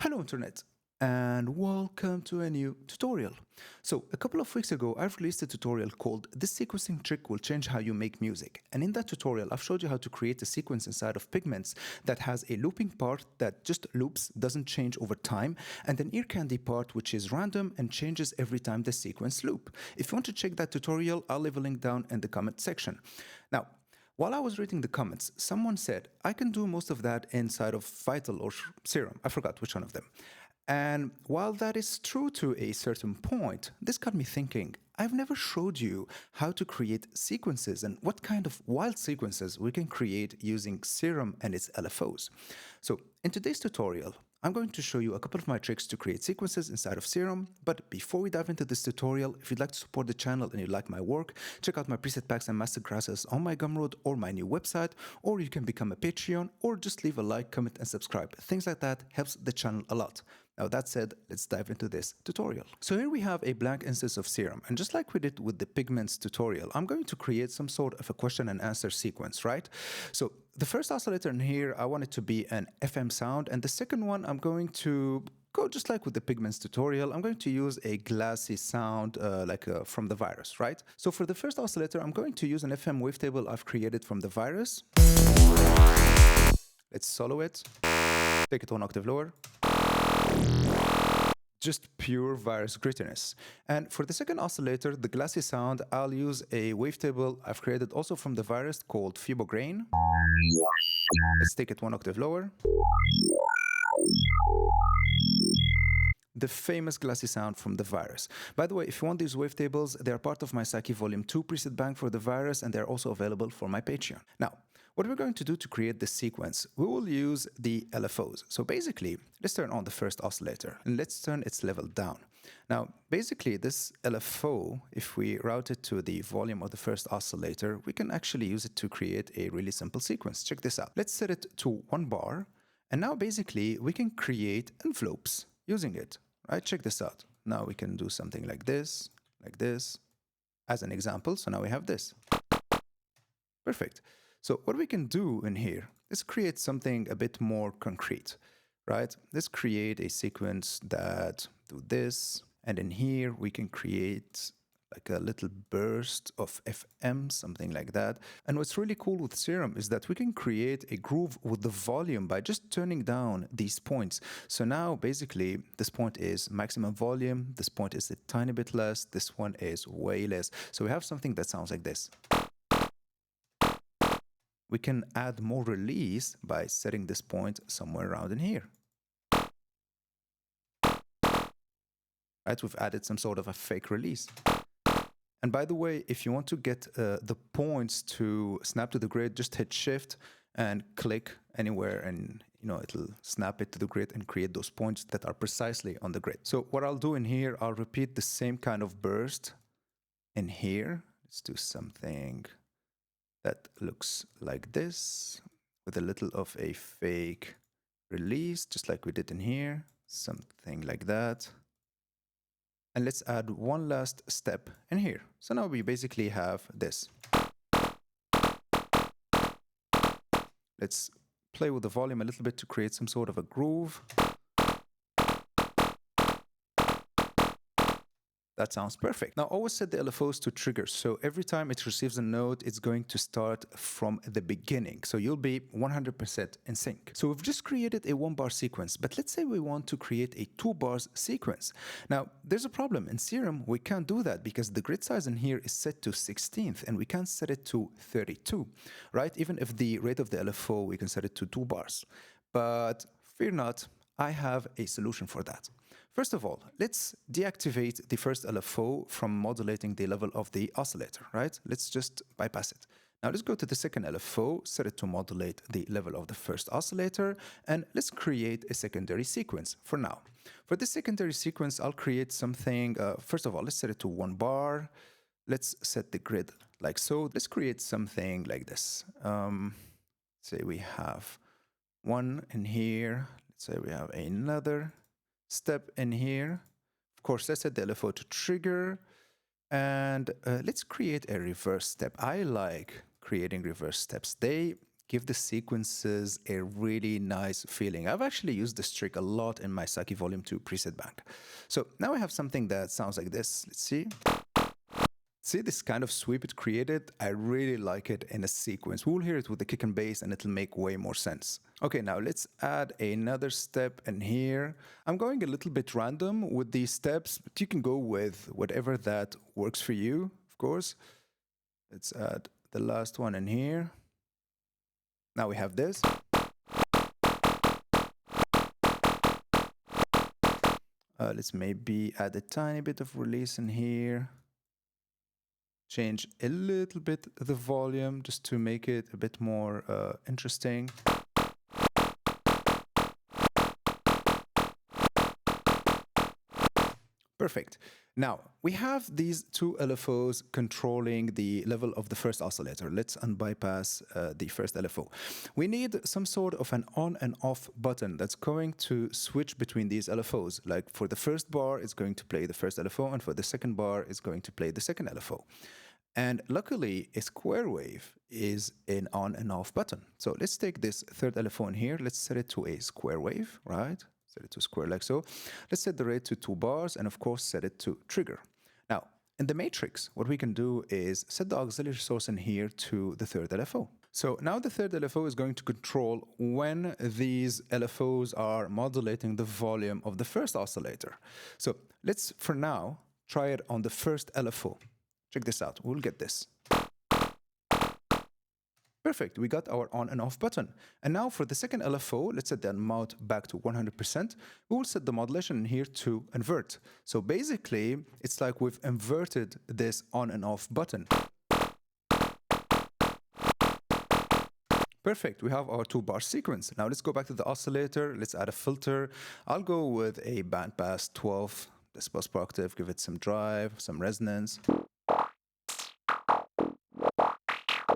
Hello Internet, and welcome to a new tutorial. So a couple of weeks ago I've released a tutorial called "This sequencing trick will change how you make music," and in that tutorial I've showed you how to create a sequence inside of Pigments that has a looping part that just loops, doesn't change over time, and an ear candy part which is random and changes every time the sequence loop. If you want to check that tutorial, I'll leave a link down in the comment section. Now, while I was reading the comments, someone said, I can do most of that inside of Vital or Serum. I forgot which one of them. And while that is true to a certain point, this got me thinking, I've never showed you how to create sequences and what kind of wild sequences we can create using Serum and its LFOs. So in today's tutorial, I'm going to show you a couple of my tricks to create sequences inside of Serum, but before we dive into this tutorial, if you'd like to support the channel and you like my work, check out my preset packs and masterclasses on my Gumroad or my new website, or you can become a Patreon, or just leave a like, comment and subscribe. Things like that helps the channel a lot. Now that said, let's dive into this tutorial. So here we have a blank instance of Serum, and just like we did with the Pigments tutorial, I'm going to create some sort of a question and answer sequence, right? So the first oscillator in here, I want it to be an FM sound, and the second one, I'm going to go just like with the Pigments tutorial. I'm going to use a glassy sound from the virus, right? So for the first oscillator, I'm going to use an FM wavetable I've created from the virus. Let's solo it, take it 1 octave lower. Just pure virus grittiness. And for the second oscillator, the glassy sound, I'll use a wavetable I've created also from the virus called Grain. Let's take it 1 octave lower. The famous glassy sound from the virus. By the way, if you want these wavetables, they are part of my Psyche Volume 2 preset bank for the virus, and they're also available for my Patreon. Now, what we're going to do to create this sequence, we will use the LFOs. So basically, let's turn on the first oscillator and let's turn its level down. Now, basically this LFO, if we route it to the volume of the first oscillator, we can actually use it to create a really simple sequence. Check this out. Let's set it to 1 bar. And now basically we can create envelopes using it, right? Check this out. Now we can do something like this, as an example. So now we have this. Perfect. So what we can do in here is create something a bit more concrete, right? Let's create a sequence that do this, and in here we can create like a little burst of FM, something like that. And what's really cool with Serum is that we can create a groove with the volume by just turning down these points. So now basically this point is maximum volume, this point is a tiny bit less, this one is way less. So we have something that sounds like this. We can add more release by setting this point somewhere around in here. Right, we've added some sort of a fake release. And by the way, if you want to get the points to snap to the grid, just hit Shift and click anywhere, and it'll snap it to the grid and create those points that are precisely on the grid. So what I'll do in here, I'll repeat the same kind of burst in here. Let's do something that looks like this with a little of a fake release, just like we did in here, something like that. And let's add one last step in here. So now we basically have this. Let's play with the volume a little bit to create some sort of a groove. That sounds perfect. Now always set the LFOs to triggers. So every time it receives a note, it's going to start from the beginning. So you'll be 100% in sync. So we've just created a 1-bar sequence, but let's say we want to create a 2 bars sequence. Now there's a problem. In Serum, we can't do that because the grid size in here is set to 16th and we can't set it to 32, right? Even if the rate of the LFO, we can set it to 2 bars. But fear not, I have a solution for that. First of all, let's deactivate the first LFO from modulating the level of the oscillator, right? Let's just bypass it. Now let's go to the second LFO, set it to modulate the level of the first oscillator, and let's create a secondary sequence for now. For this secondary sequence, I'll create something, first of all, let's set it to 1 bar. Let's set the grid like so. Let's create something like this. Say we have one in here. Let's say we have another step in here. Of course, let's set the LFO to trigger, and let's create a reverse step. I like creating reverse steps. They give the sequences a really nice feeling. I've actually used this trick a lot in my Psyche Volume 2 preset bank. So now I have something that sounds like this. Let's see. See this kind of sweep it created? I really like it in a sequence. We'll hear it with the kick and bass and it'll make way more sense. Okay, now let's add another step in here. I'm going a little bit random with these steps, but you can go with whatever that works for you, of course. Let's add the last one in here. Now we have this. Let's maybe add a tiny bit of release in here. Change a little bit the volume just to make it a bit more interesting. Perfect. Now, we have these two LFOs controlling the level of the first oscillator. Let's unbypass the first LFO. We need some sort of an on and off button that's going to switch between these LFOs. Like for the first bar, it's going to play the first LFO, and for the second bar, it's going to play the second LFO. And luckily, a square wave is an on and off button. So let's take this third LFO in here. Let's set it to a square wave, right? Set it to square like so. Let's set the rate to 2 bars and of course set it to trigger. Now, in the matrix, what we can do is set the auxiliary source in here to the third LFO. So now the third LFO is going to control when these LFOs are modulating the volume of the first oscillator. So let's, for now, try it on the first LFO. Check this out, we'll get this. Perfect, we got our on and off button. And now for the second LFO, let's set the amount back to 100%. We will set the modulation in here to invert. So basically, it's like we've inverted this on and off button. Perfect, we have our 2-bar sequence. Now let's go back to the oscillator, let's add a filter. I'll go with a bandpass 12, this post octave, give it some drive, some resonance.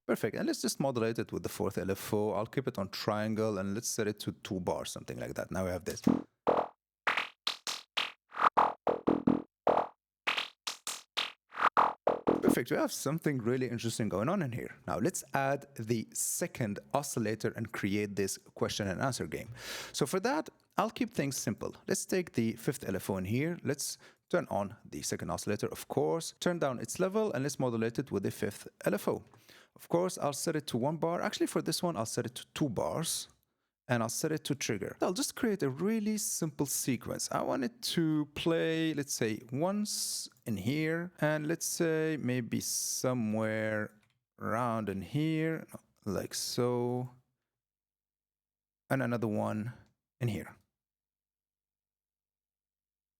Perfect, and let's just modulate it with the fourth LFO. I'll keep it on triangle and let's set it to 2 bars, something like that. Now we have this. Perfect, we have something really interesting going on in here. Now let's add the second oscillator and create this question and answer game. So for that, I'll keep things simple. Let's take the fifth LFO in here. Let's turn on the second oscillator, of course, turn down its level, and let's modulate it with the fifth LFO. Of course, I'll set it to 1 bar. Actually, for this one, I'll set it to 2 bars. And I'll set it to trigger. I'll just create a really simple sequence. I want it to play, let's say, once in here. And let's say maybe somewhere around in here, like so. And another one in here.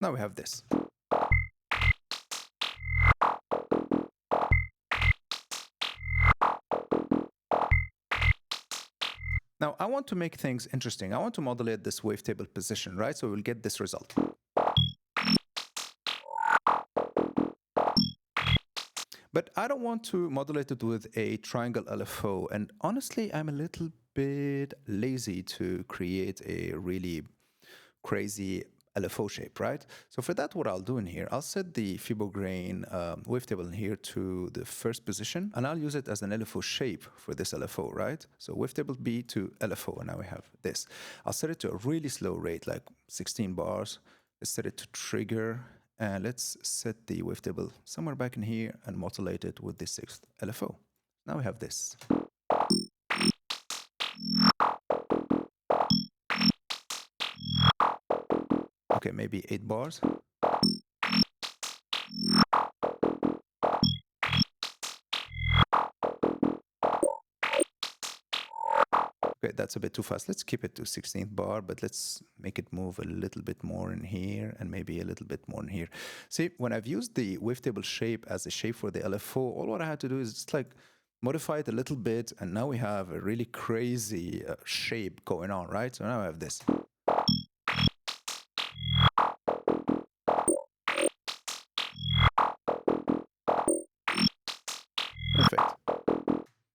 Now we have this. Now, I want to make things interesting. I want to modulate this wavetable position, right? So we'll get this result. But I don't want to modulate it with a triangle LFO. And honestly, I'm a little bit lazy to create a really crazy LFO shape, right? So for that, what I'll do in here, I'll set the fibrograin wavetable in here to the first position, and I'll use it as an LFO shape for this LFO, right? So wavetable B to LFO, and now we have this. I'll set it to a really slow rate, like 16 bars. Let's set it to trigger, and let's set the wavetable somewhere back in here and modulate it with the sixth LFO. Now we have this. Okay, maybe 8 bars. Okay, that's a bit too fast. Let's keep it to 16th bar, but let's make it move a little bit more in here and maybe a little bit more in here. See, when I've used the wavetable shape as a shape for the LFO, all what I had to do is just like modify it a little bit, and now we have a really crazy shape going on, right? So now I have this.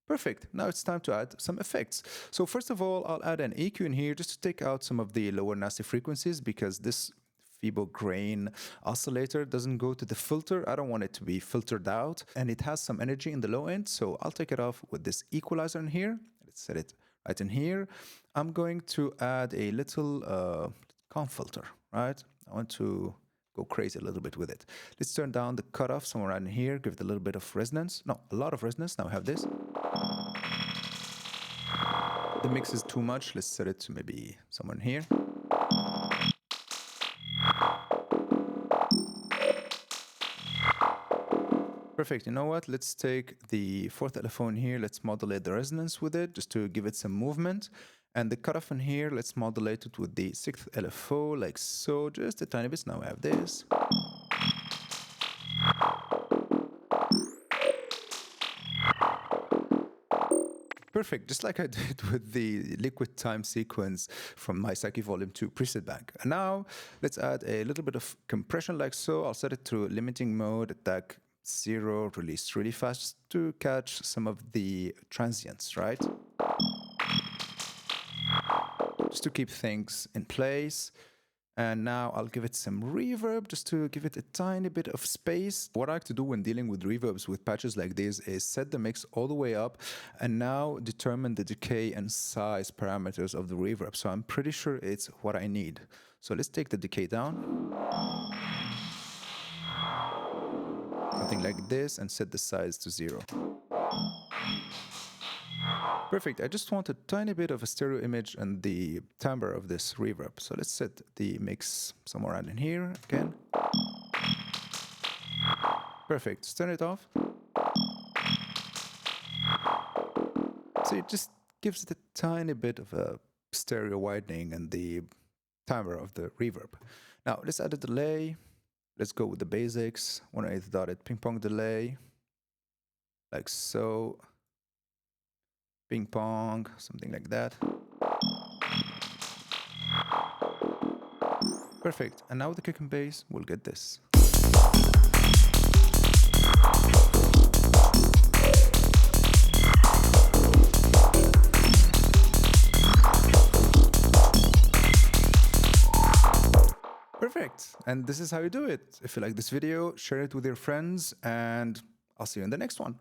Perfect. Now it's time to add some effects. So first of all, I'll add an EQ in here just to take out some of the lower nasty frequencies, because this fibrograin oscillator doesn't go to the filter. I don't want it to be filtered out, and it has some energy in the low end. So I'll take it off with this equalizer in here. Let's set it Right in here, I'm going to add a little comp filter, right? I want to go crazy a little bit with it. Let's turn down the cutoff somewhere around here, give it a little bit of resonance. No, a lot of resonance. Now we have this. The mix is too much. Let's set it to maybe somewhere in here. Perfect. You know what? Let's take the fourth LFO in here. Let's modulate the resonance with it just to give it some movement. And the cutoff in here, let's modulate it with the sixth LFO, like so, just a tiny bit. Now we have this. Perfect, just like I did with the liquid time sequence from my Psyche Volume 2 preset bank. And now let's add a little bit of compression like so. I'll set it to limiting mode, attack 0, release really fast just to catch some of the transients, right? Just to keep things in place. And now I'll give it some reverb just to give it a tiny bit of space. What I like to do when dealing with reverbs with patches like this is set the mix all the way up and now determine the decay and size parameters of the reverb. So I'm pretty sure it's what I need. So let's take the decay down. Something like this, and set the size to 0. Perfect. I just want a tiny bit of a stereo image and the timbre of this reverb. So let's set the mix somewhere around in here again. Perfect. Let's turn it off. So it just gives it a tiny bit of a stereo widening and the timbre of the reverb. Now let's add a delay. Let's go with the basics. 1/8 dotted ping pong delay. Like so. Ping pong, something like that. Perfect. And now with the kick and bass, we'll get this. Perfect. And this is how you do it. If you like this video, share it with your friends, and I'll see you in the next one.